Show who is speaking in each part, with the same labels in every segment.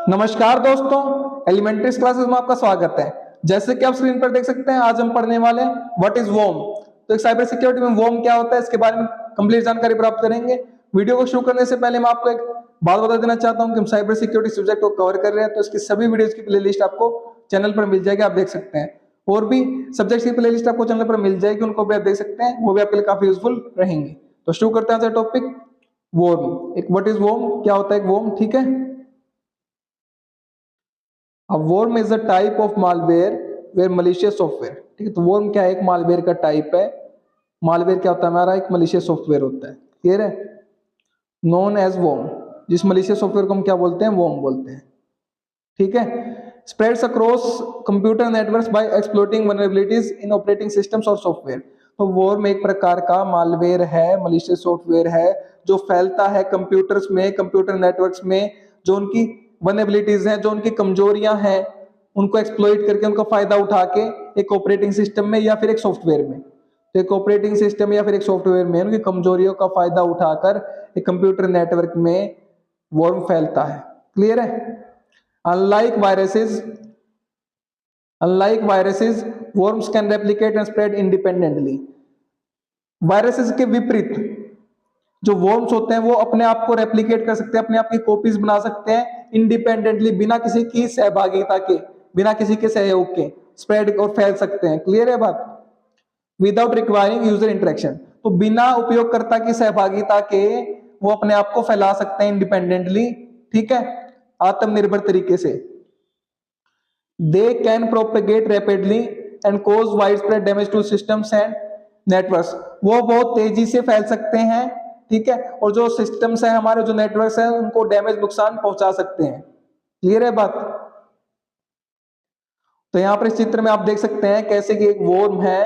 Speaker 1: नमस्कार दोस्तों, elementary classes में आपका स्वागत है। जैसे कि आप स्क्रीन पर देख सकते हैं, आज हम पढ़ने वाले हैं व्हाट इज वॉर्म। तो एक साइबर सिक्योरिटी में वॉर्म क्या होता है, इसके बारे में कंप्लीट जानकारी प्राप्त करेंगे। वीडियो को शुरू करने से पहले मैं आपको एक बात बता देना चाहता हूं कि हम साइबर सिक्योरिटी सब्जेक्ट को कवर कर रहे हैं, तो इसकी सभी वीडियोज की प्लेलिस्ट आपको चैनल पर मिल जाएगी, आप देख सकते हैं। और भी सब्जेक्ट की प्लेलिस्ट आपको चैनल पर मिल जाएगी, उनको भी आप देख सकते हैं, वो भी आपके लिए काफी यूजफुल रहेंगे। तो शुरू करते हैं टॉपिक वॉर्म। एक व्हाट इज वॉर्म, क्या होता है एक वॉर्म, ठीक है। अब worm is a type of malware where malicious software, ठीक है। तो worm क्या है, एक मालवेयर का टाइप है। मालवेयर क्या होता है हमारा, एक malicious सॉफ्टवेयर होता है, क्लियर है। नोन एज worm, जिस malicious सॉफ्टवेयर को हम क्या बोलते हैं, worm बोलते हैं, ठीक है। Spreads across computer networks by exploiting vulnerabilities in operating systems और सॉफ्टवेयर। तो worm एक प्रकार का मालवेयर है, malicious सॉफ्टवेयर है जो फैलता है कंप्यूटर्स में, कंप्यूटर नेटवर्क्स में, जो उनकी वल्नरेबिलिटीज हैं, जो उनकी कमजोरियां हैं, उनको एक्सप्लॉइट करके, उनका फायदा उठा के एक ऑपरेटिंग सिस्टम में या फिर एक सॉफ्टवेयर में, तो एक ऑपरेटिंग सिस्टम या फिर एक सॉफ्टवेयर में उनकी कमजोरियों का फायदा उठाकर एक कंप्यूटर नेटवर्क में वर्म फैलता है, क्लियर है। Unlike viruses worms can replicate and spread independently. Viruses के विपरीत जो वर्म्स होते हैं वो अपने आप को रेप्लिकेट कर सकते हैं, अपने आप की कॉपीज बना सकते हैं इंडिपेंडेंटली, बिना किसी की सहभागिता के, बिना किसी के सहयोग के स्प्रेड और फैल सकते हैं, क्लियर है बात। विदाउट रिक्वायरिंग यूजर इंटरेक्शन, तो बिना उपयोगकर्ता की सहभागिता के वो अपने आप को फैला सकते हैं इंडिपेंडेंटली, ठीक है, आत्मनिर्भर तरीके से। They can propagate rapidly and cause wide spread damage to systems and networks, वो बहुत तेजी से फैल सकते हैं, ठीक है, और जो सिस्टम्स है हमारे, जो नेटवर्क्स है, उनको डैमेज, नुकसान पहुंचा सकते हैं, क्लियर है बात। तो यहां पर इस चित्र में आप देख सकते हैं कैसे कि एक वर्म है,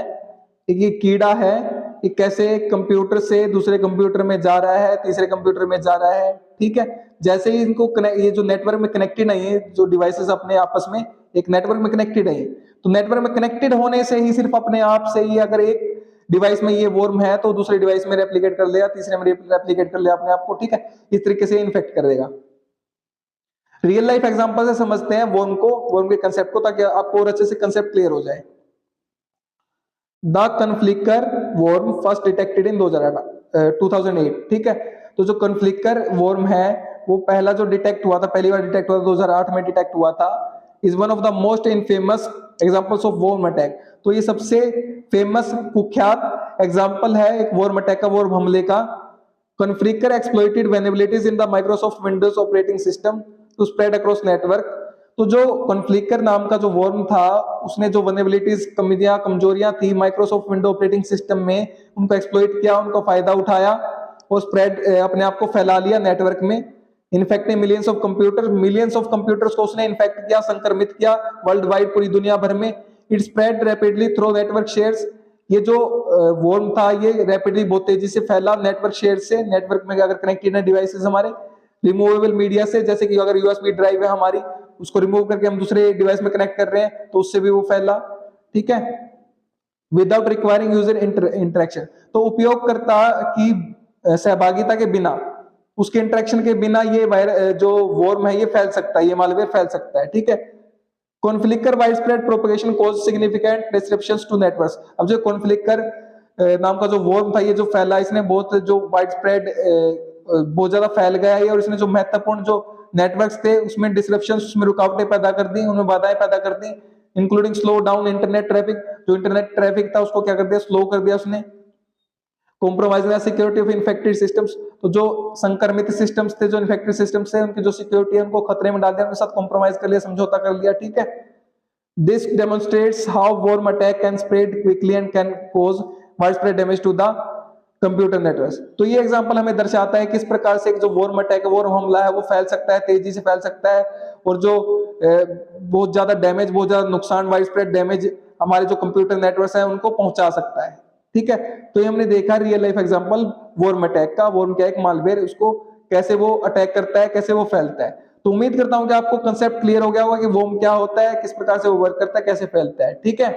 Speaker 1: एक ये कीड़ा है, ये कैसे कंप्यूटर से दूसरे कंप्यूटर में जा रहा है, तीसरे कंप्यूटर में जा रहा है, ठीक है। जैसे ही इनको ये जो नेटवर्क में कनेक्टेड नहीं है, जो डिवाइसेस अपने आपस में एक नेटवर्क में कनेक्टेड है, तो नेटवर्क में कनेक्टेड होने से ही, सिर्फ अपने आप से ही, अगर एक डिवाइस में ये वर्म है तो दूसरे डिवाइस में रेप्लिकेट कर लेगा, तीसरे में रेप्लिकेट कर लेगा अपने आप को, ठीक है, इस तरीके से इन्फेक्ट कर देगा। रियल लाइफ एग्जांपल से समझते हैं वर्म को, वर्म के कंसेप्ट को, ताकि आपको और अच्छे से कंसेप्ट क्लियर हो जाए। The Conficker worm first detected in 2008, ठीक है। तो जो कन्फ्लिकर वर्म है वो पहला जो डिटेक्ट हुआ था, पहली बार डिटेक्ट हुआ था 2008 में डिटेक्ट हुआ था। Is one of the most infamous examples of worm attack, तो ये सबसे फेमस, कुख्यात एग्जांपल है एक वर्म अटैक का, वर्म हमले का। Conficker exploited vulnerabilities in the Microsoft Windows operating system to spread across network. तो जो कॉन्फ्लिकर नाम का जो वर्म था, उसने जो वल्नरेबिलिटीज, कमजोरियां थी माइक्रोसॉफ्ट विंडो ऑपरेटिंग सिस्टम में, उनको एक्सप्लॉइट किया, उनका फायदा उठाया और स्प्रेड, अपने आप को फैला लिया नेटवर्क में। इन्फेक्टिंग मिलियंस ऑफ कंप्यूटर्स को उसने इन्फेक्ट किया, संक्रमित किया वर्ल्ड वाइड, पूरी दुनिया भर में। It spread rapidly through network shares, ये जो वर्म था ये रैपिडली, बहुत तेजी से फैला नेटवर्क शेयर से, नेटवर्क में अगर कनेक्टेड है डिवाइसेस हमारे, रिमूवेबल मीडिया से, जैसे कि अगर यूएसबी ड्राइव है हमारी, उसको रिमूव करके हम दूसरे डिवाइस में कनेक्ट कर रहे हैं तो उससे भी वो फैला, ठीक है। विदाउट रिक्वायरिंग यूजर इंटरेक्शन, तो उपयोगकर्ता की सहभागिता के बिना, उसके इंटरेक्शन के बिना ये जो वर्म है ये फैल सकता है, ये मालवेयर फैल सकता है, ठीक है। Conficker widespread propagation cause significant disruptions to networks. अब जो कॉन्फ्लिकर नाम का जो वर्म था ये जो फैला, इसने बहुत जो वाइड स्प्रेड, बहुत ज्यादा फैल गया है, और इसने जो महत्वपूर्ण जो नेटवर्क्स थे उसमें डिस्ट्रप्शंस, उसमें रुकावटें पैदा कर दी, उनमें बाधाएं पैदा कर दी, including slow down internet traffic, जो इंटरनेट ट्रैफिक था उसको क्या कर दिया, स्लो कर दिया उसने। Compromising the security of infected systems, तो जो संक्रमित सिस्टम्स थे, जो इन्फेक्टेड सिस्टम्स थे, उनकी जो सिक्योरिटी है उनको खतरे में डाल दिया, उनके साथ कॉम्प्रोमाइज कर लिया, समझौता कर लिया, ठीक है। This demonstrates how worm attack can spread quickly and can cause wide spread damage to the computer networks. तो ये एग्जांपल हमें दर्शाता है किस प्रकार से एक जो वर्म अटैक है, वर्म हमला है, वो फैल सकता है, तेजी से फैल सकता है, और जो बहुत ज्यादा डैमेज, बहुत ज्यादा नुकसान, वाइड स्प्रेड डैमेज हमारे जो कंप्यूटर नेटवर्क्स हैं उनको पहुंचा सकता है, ठीक है। तो ये हमने देखा real life example worm attack का। वर्म क्या है, एक मालवेयर, उसको कैसे वो अटैक करता है, कैसे वो फैलता है। तो उम्मीद करता हूं कि आपको कंसेप्ट क्लियर हो गया होगा कि वर्म क्या होता है, किस प्रकार से वो वर्क करता है, कैसे फैलता है, ठीक है।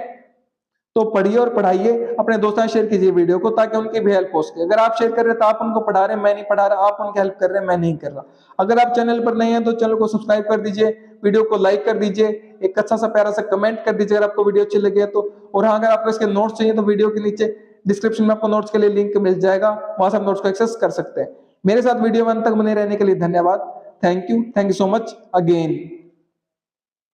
Speaker 1: तो पढ़िए और पढ़ाइए, अपने दोस्तों से शेयर कीजिए वीडियो को, ताकि उनकी भी हेल्प हो सके। अगर आप शेयर कर रहे हैं तो आप उनको पढ़ा रहे हैं, मैं नहीं पढ़ा रहा, आप उनकी हेल्प कर रहे हैं, मैं नहीं कर रहा। अगर आप चैनल पर नए हैं तो चैनल को सब्सक्राइब कर दीजिए, वीडियो को लाइक कर दीजिए, एक अच्छा सा प्यारा सा कमेंट कर दीजिए अगर आपको वीडियो अच्छी लगी है तो। और हाँ, अगर आपको इसके नोट्स चाहिए तो वीडियो के नीचे डिस्क्रिप्शन में आपको नोट्स के लिए लिंक मिल जाएगा, वहां से आप नोट्स को एक्सेस कर सकते हैं। मेरे साथ वीडियो में अंत तक बने रहने के लिए धन्यवाद। Thank you so much again.